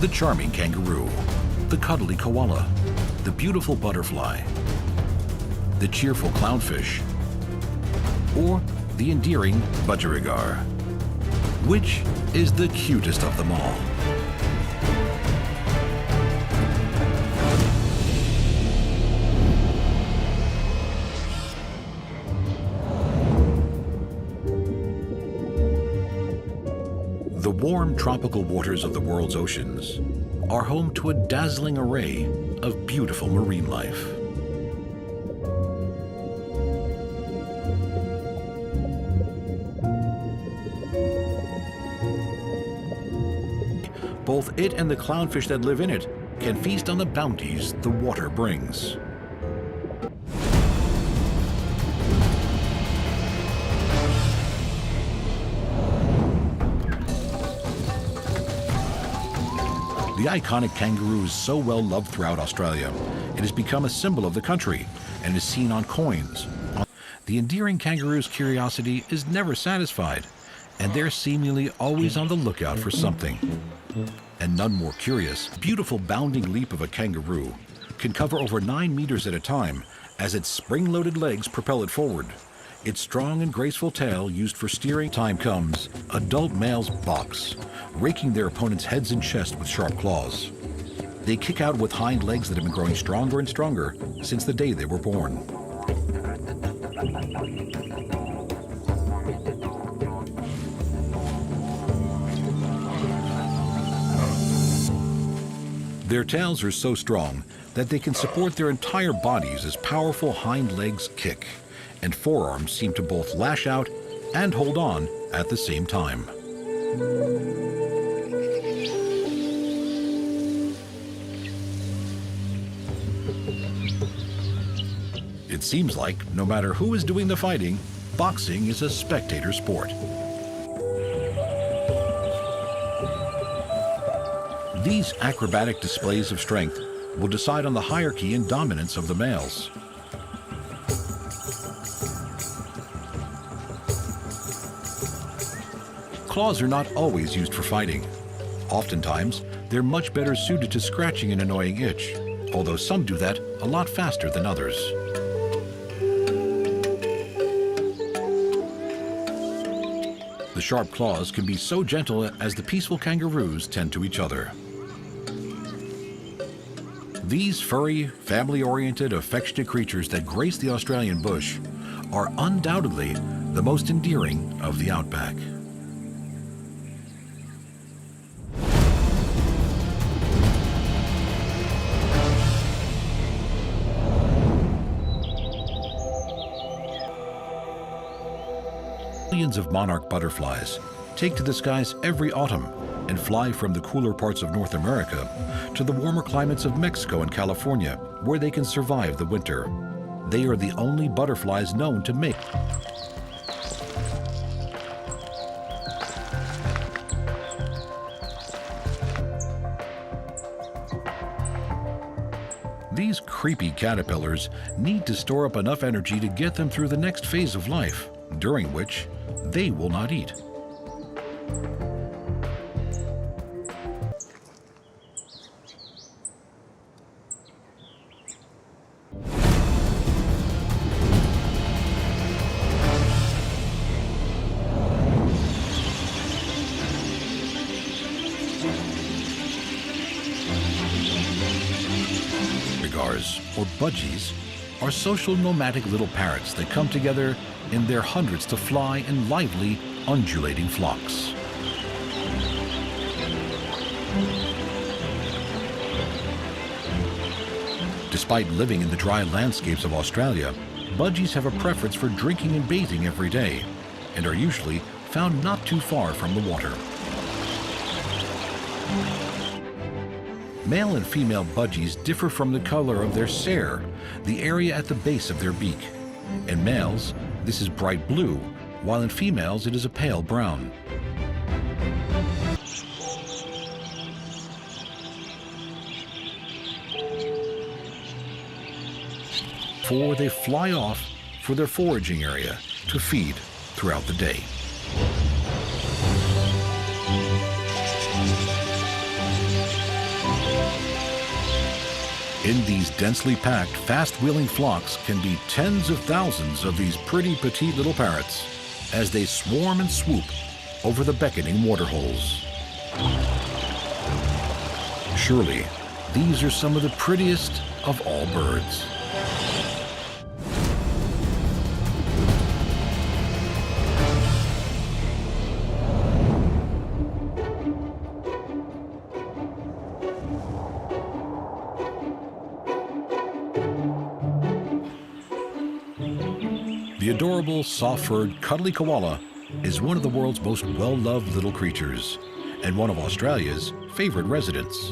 the charming kangaroo, the cuddly koala, the beautiful butterfly, the cheerful clownfish, or the endearing budgerigar? Which is the cutest of them all? The warm tropical waters of the world's oceans are home to a dazzling array of beautiful marine life. Both it and the clownfish that live in it can feast on the bounties the water brings. The iconic kangaroo is so well loved throughout Australia. It has become a symbol of the country and is seen on coins. The endearing kangaroo's curiosity is never satisfied, and they're seemingly always on the lookout for something. And none more curious, beautiful bounding leap of a kangaroo can cover over 9 meters at a time as its spring-loaded legs propel it forward. Its strong and graceful tail used for steering. Time comes, adult males box, raking their opponents' heads and chest with sharp claws. They kick out with hind legs that have been growing stronger and stronger since the day they were born. Their tails are so strong that they can support their entire bodies as powerful hind legs kick, and forearms seem to both lash out and hold on at the same time. It seems like no matter who is doing the fighting, boxing is a spectator sport. These acrobatic displays of strength will decide on the hierarchy and dominance of the males. Claws are not always used for fighting. Oftentimes, they're much better suited to scratching an annoying itch, although some do that a lot faster than others. The sharp claws can be so gentle as the peaceful kangaroos tend to each other. These furry, family-oriented, affectionate creatures that grace the Australian bush are undoubtedly the most endearing of the outback. Millions of monarch butterflies take to the skies every autumn and fly from the cooler parts of North America to the warmer climates of Mexico and California, where they can survive the winter. They are the only butterflies known to mate. These creepy caterpillars need to store up enough energy to get them through the next phase of life, during which they will not eat. Or budgies are social nomadic little parrots that come together in their hundreds to fly in lively, undulating flocks. Despite living in the dry landscapes of Australia, budgies have a preference for drinking and bathing every day, and are usually found not too far from the water. Male and female budgies differ from the color of their cere, the area at the base of their beak. In males, this is bright blue, while in females it is a pale brown. Before they fly off for their foraging area to feed throughout the day. In these densely packed, fast-wheeling flocks can be tens of thousands of these pretty petite little parrots as they swarm and swoop over the beckoning waterholes. Surely, these are some of the prettiest of all birds. The adorable, soft-furred, cuddly koala is one of the world's most well-loved little creatures and one of Australia's favorite residents.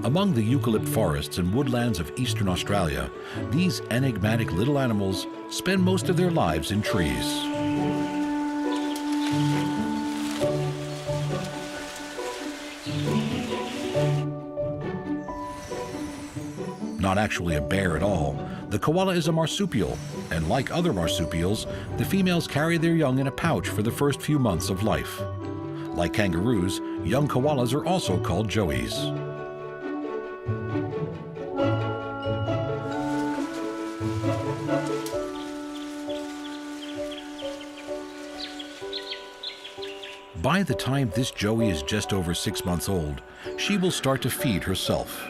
Among the eucalypt forests and woodlands of eastern Australia, these enigmatic little animals spend most of their lives in trees. Not actually a bear at all, the koala is a marsupial, and like other marsupials, the females carry their young in a pouch for the first few months of life. Like kangaroos, young koalas are also called joeys. By the time this joey is just over 6 months old, she will start to feed herself.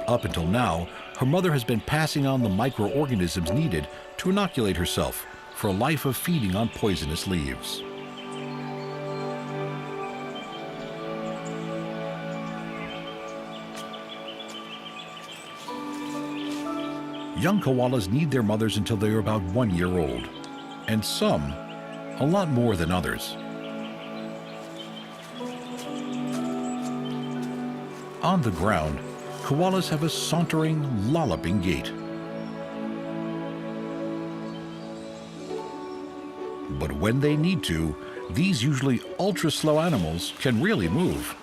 Up until now, her mother has been passing on the microorganisms needed to inoculate herself for a life of feeding on poisonous leaves. Young koalas need their mothers until they are about 1 year old, and some a lot more than others. On the ground, koalas have a sauntering, lolloping gait. But when they need to, these usually ultra-slow animals can really move.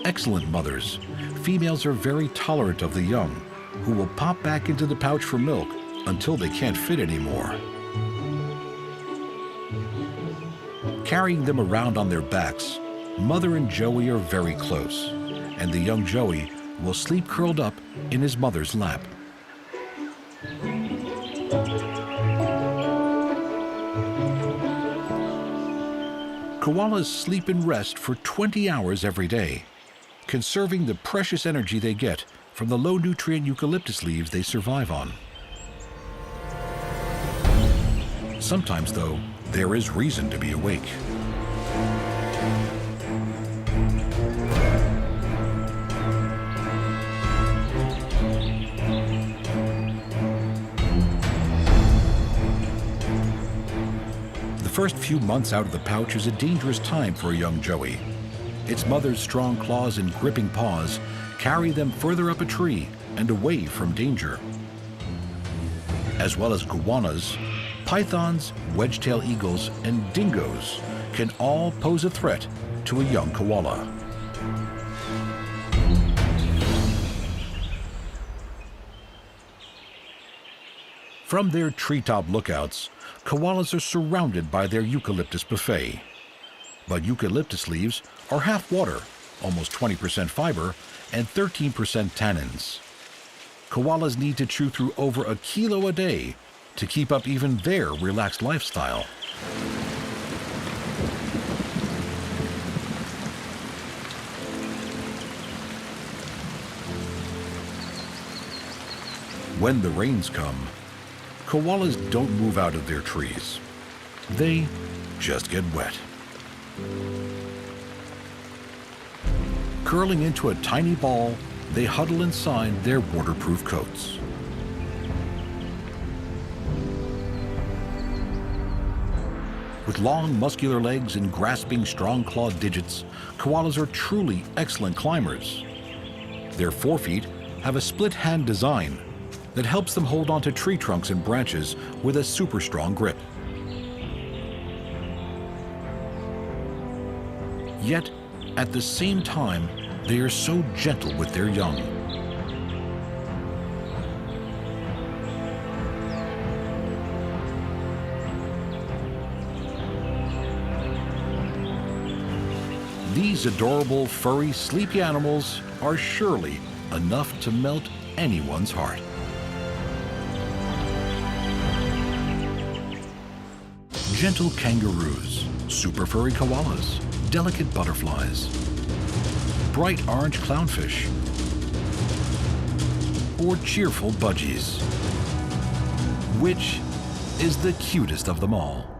Excellent mothers, females are very tolerant of the young, who will pop back into the pouch for milk until they can't fit anymore. Carrying them around on their backs, mother and joey are very close, and the young joey will sleep curled up in his mother's lap. Koalas sleep and rest for 20 hours every day, conserving the precious energy they get from the low-nutrient eucalyptus leaves they survive on. Sometimes, though, there is reason to be awake. The first few months out of the pouch is a dangerous time for a young joey. Its mother's strong claws and gripping paws carry them further up a tree and away from danger. As well as goannas, pythons, wedge-tailed eagles, and dingoes can all pose a threat to a young koala. From their treetop lookouts, koalas are surrounded by their eucalyptus buffet. But eucalyptus leaves are half water, almost 20% fiber, and 13% tannins. Koalas need to chew through over 1 kilo a day to keep up even their relaxed lifestyle. When the rains come, koalas don't move out of their trees. They just get wet. Curling into a tiny ball, they huddle inside their waterproof coats. With long, muscular legs and grasping, strong-clawed digits, koalas are truly excellent climbers. Their forefeet have a split-hand design that helps them hold onto tree trunks and branches with a super strong grip. Yet, at the same time, they are so gentle with their young. These adorable, furry, sleepy animals are surely enough to melt anyone's heart. Gentle kangaroos, super furry koalas, delicate butterflies, bright orange clownfish, or cheerful budgies. Which is the cutest of them all?